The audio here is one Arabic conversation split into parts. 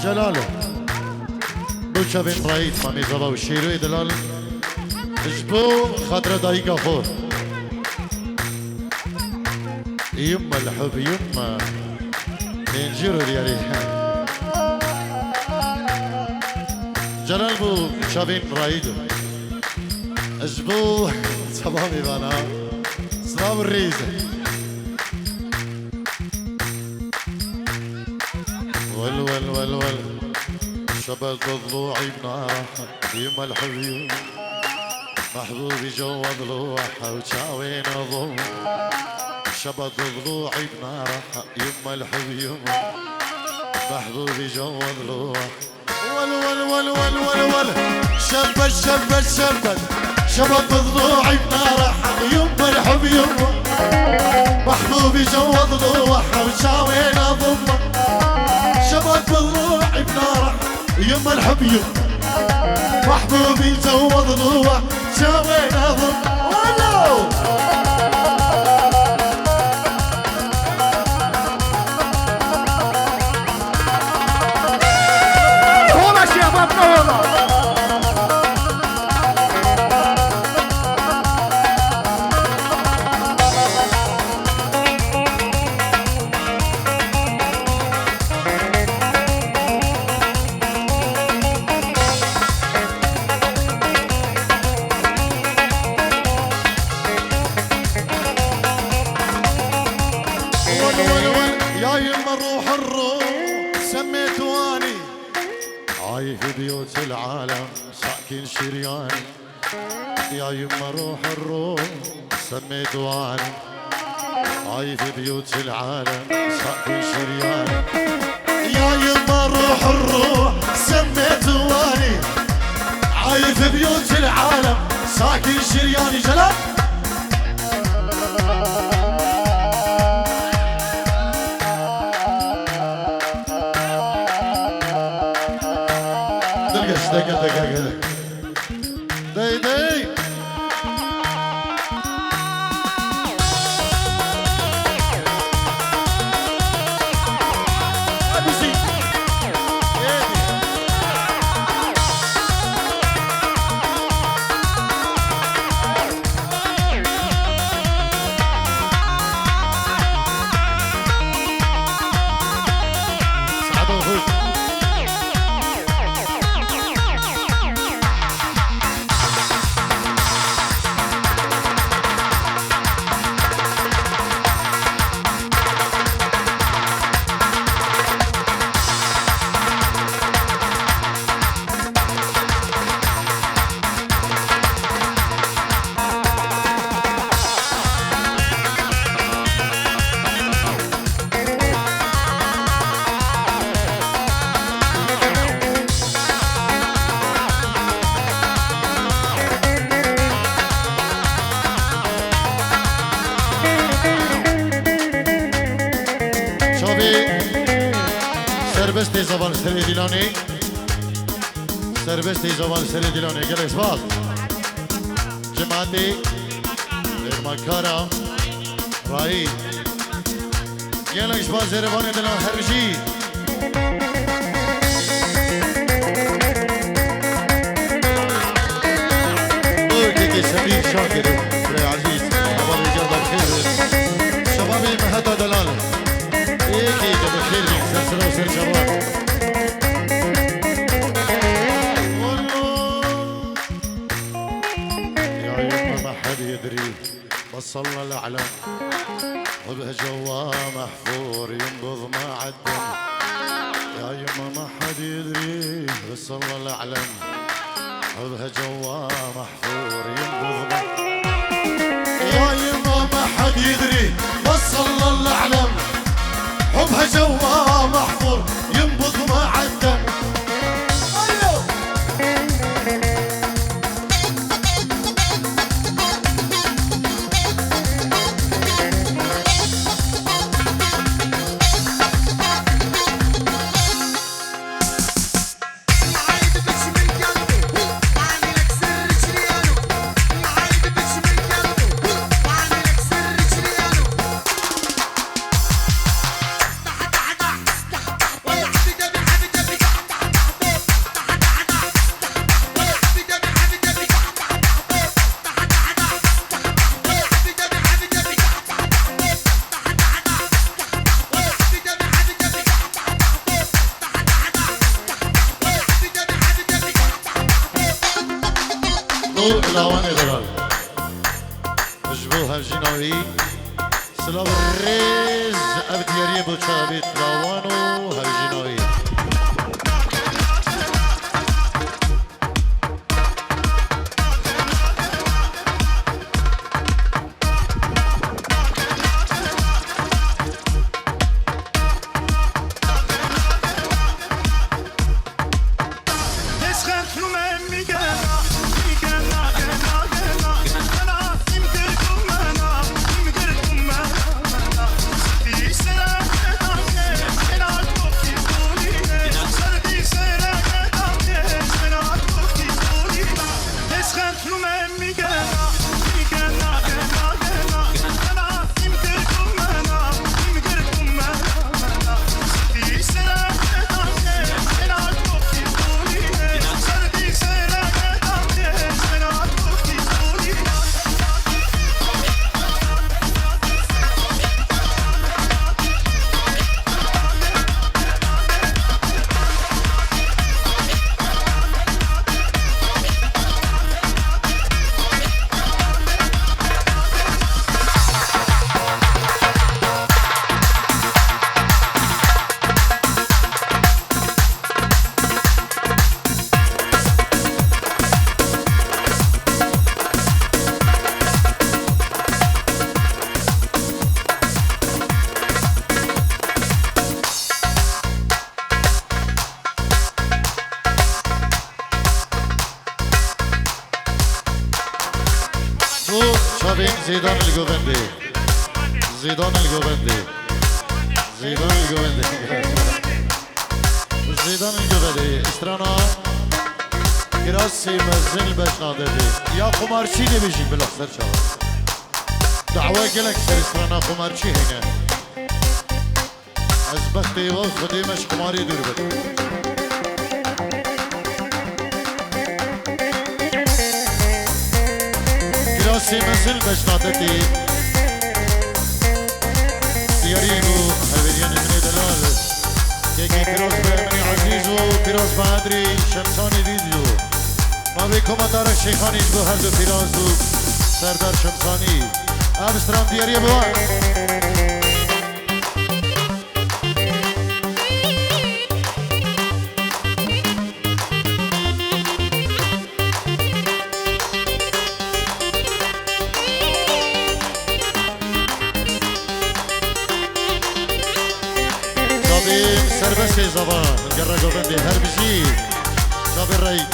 جلاله بوشا بن رايد مامي زبا وشيروي دلال اجبو خاطر دايقا خور يما الحب يما ينجرو ديالي جلال بو شابين رايدو اجبو صبامي بانا سلام الريزة ول ول ول ول شبت ضلوعي بنارها يما الحب محبوبي جوا ضلوعها وشاوين اضم شبت ضلوعي بنارها يما الحب يما محبوبي جوا ضلوعها ول ول ول ول ول ول شبت شبت شبت شبت ضلوعي بنارها يما الحب يما محبوبي جوا ضلوعها وشاوين اضمه شبت ضلوعي بنارها يما الحب يما محبوبي جوا ضلوعها شاوين اضمه عايف بيوت العالم ساكن شرياني يا يما روح الروح سميت واني عايف بيوت العالم ساكن شرياني يا يما روح الروح سميت واني عايف بيوت العالم ساكن شرياني جلال دقيقة دقيقة دي دي سربستی زبان سری دیلانی سربستی زبان سری دیلانی گل اسباب جماعتی ارمکارا رایی گل اسباب زربان دلان هرجی اوکی سبیل شاکر برای عزیز شبابی جدا بخیر شبابی مهدا دلال یکی که بخیر بین سلسله و سر شباب یا یما ما حد يدري وصلنا الأعلام وبه جوا محفور ينبض مع الدم يا يما ما حد يدري وصلنا الأعلام وبه جوا محفور ينبض يا يما ما حد يدري وصلنا الأعلام حبها جوا محفور ينبض مع الدم دو لاوان دلال مجبو هفجیناوی سلام ریز ابدیاری بو چابیت لاوانو هفجیناوی زيدان الجوفندي زيدان الجوفندي زيدان الجوفندي زيدان الجوفندي استرانا كراسي مزن بشنادتي يا قمارشي دي بيجي بالاخسر شباب دعوة قلك سر استرانا قمارشي هنا از بختي وخدي مش قماري دور بدي كراسي مزن بشنادتي دياريبو هالبريان من دلال كيكي فيروز بأمني عزيزو فيروز بهدري شمساني فيديو ما بيكم دار الشيخاني جبو هردو فيروزو سردار شمساني ابسترام دياريبو سربستی زبان گره گوبندی هر بشی شابی رایی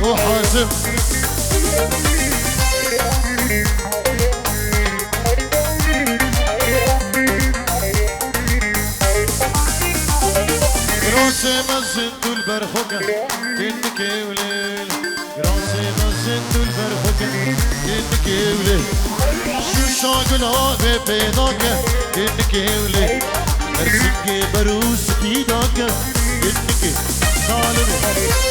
وحازم راسي مزنتو البرخوكة كنك وليل راسي مزنتو البرخوكة كنك وليل شو شاقلا ببيداك كنك وليل ارسنك بروس بيداك كنك سالمي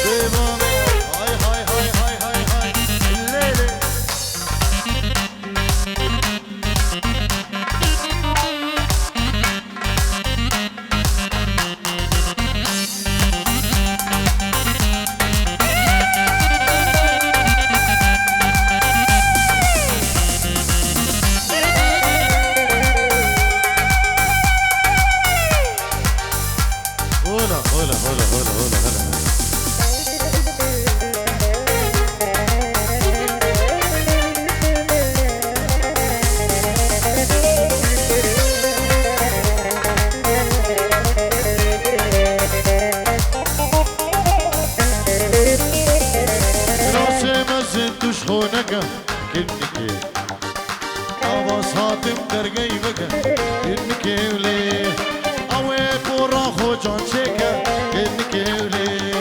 بمامي هاي هاي هاي هاي هاي هاي الليلة كنكي أبا صاتم درقي بك كنكي ولي أوي بورا خو جان شيكا كنكي ولي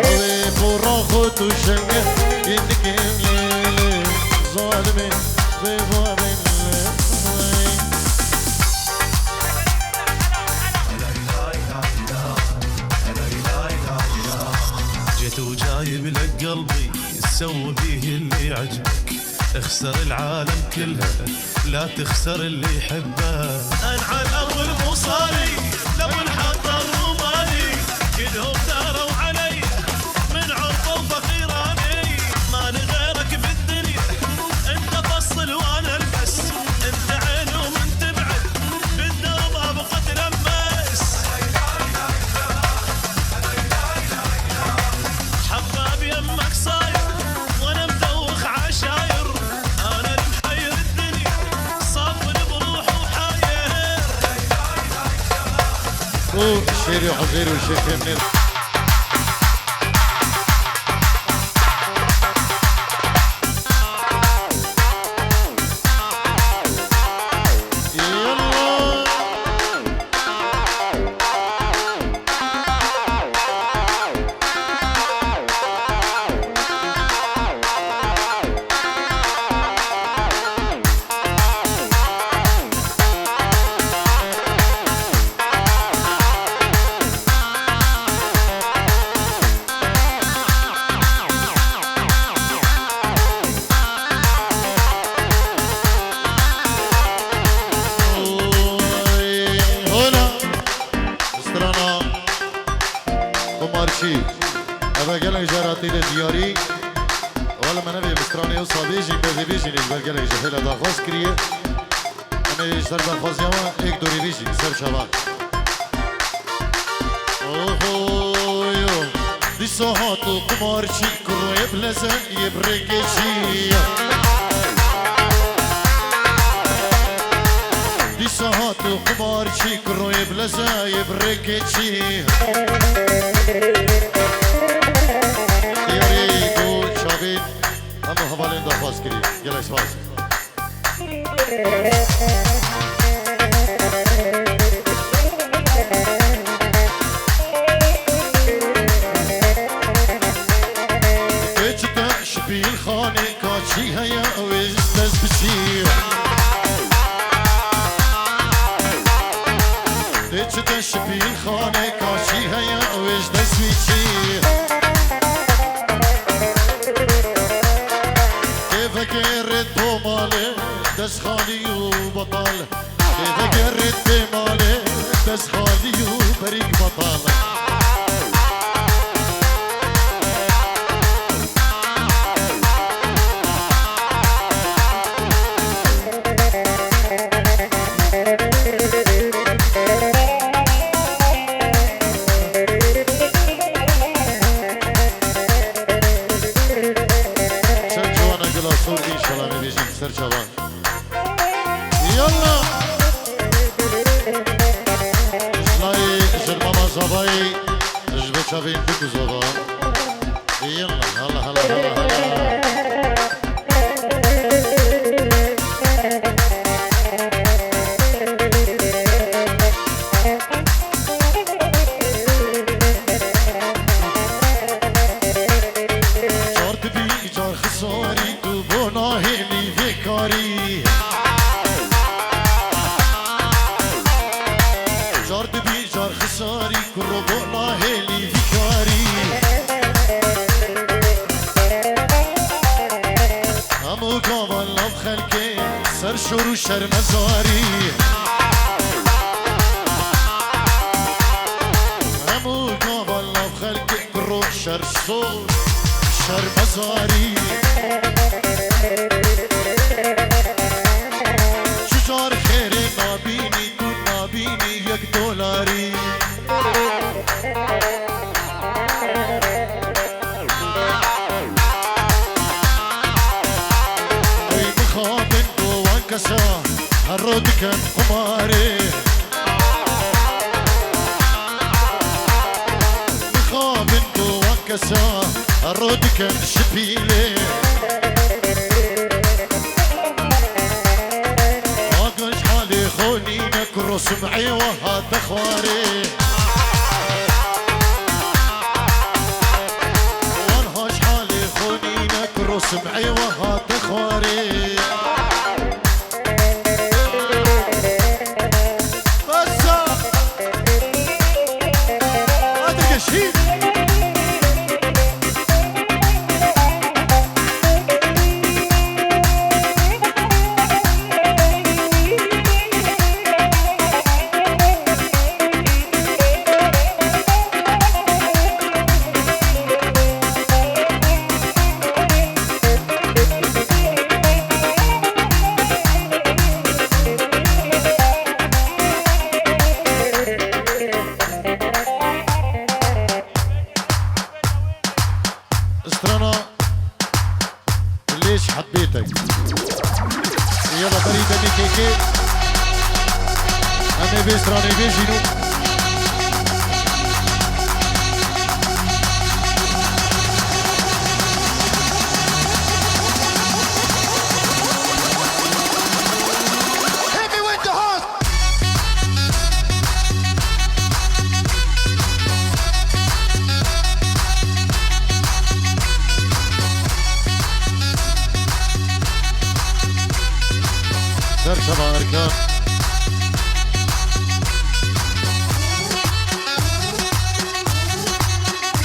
أوي بورا خو توشنك كنكي ولي ظالمي بيبوا بين جيت وجايب لك قلبي سوي فيه اللي يعجبك اخسر العالم كلها لا تخسر اللي يحبه انعى الاول مو صاري لو انحطر ومالي كلهم داروا علي من عرض وفخيراني ما لغيرك بالدنيا انت فصل وانا البس انت عين ومن تبعد بالدرب ابغى تلمس حباب يمك صاير وانا مدوخ عشاير انا المحير الدنيا صافن بروح وحاير شيري حزيري وشيخ منير أبا قالك جاراتي لدياري ولا ما نبي مستراني وصابيجي بذي بيجي نجبر قالك جحيلة دا خواست كريه أنا يجتر بخواست يما ايك دوري بيجي سر شباب اوه دي ساعات وقمارشي كرو يبلزن يبرقشي دي ساعات وقمارشي كرو يبلزن يبرقشي Diarico, Chavin, vamos a valendo a Foscri, ya la espacio. اجتا شبي الخاني كاتشي هيا ويزدز بشير اجتا شبي الخاني كاتشي هيا ويزدز بشير قررت بمالي دس خالي وبطال كيف قررت بمالي دس خالي وبريق بطال سر شبان يلا اشلاي جرماما زباي جبت شافين بكو زبان يلا هلا هلا هلا هلا جار دبي جار خساري دوبونا هيلي فيكاري جار دبي جار خساري كروبونا هيلي فيكاري همو قاوان لاب خلقي سر شروع شرمزاري همو قاوان لاب خلقي كروب شر صور شرمزاري شجار خيري نابيني دون نابيني يك دولاري اي مخابن جوان كسا هرود كان قماري مخابن جوان كسا هرود كان شبيلي رسمعي وهات اخواري وانهاش حالي خونينك رسمعي وهات اخواري بس هذا الشيء استرانا ليش حبيتك يلا بريدة ميكيكي أنا بيستراني بيجينو سبع أركان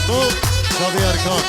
طوب 7 أركان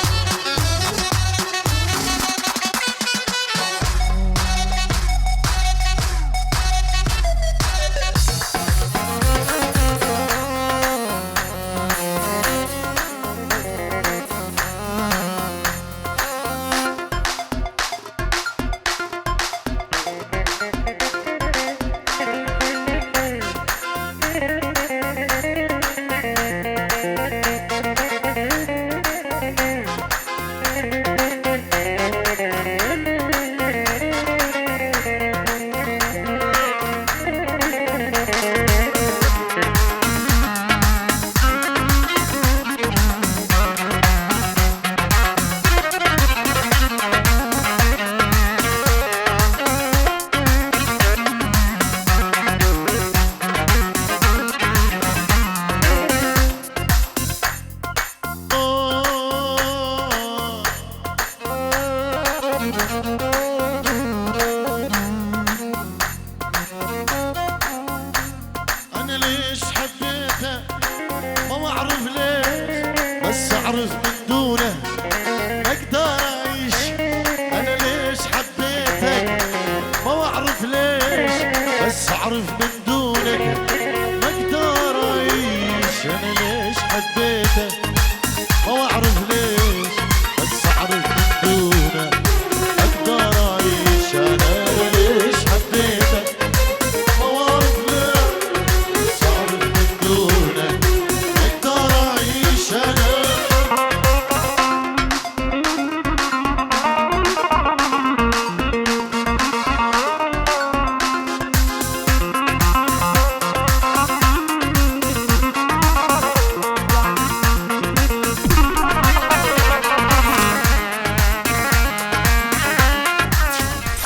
أنا ليش حبيته ما أعرف ليش بس أعرف من دونه ما أقدر أعيش أنا ليش حبيتك ما أعرف ليش بس أعرف من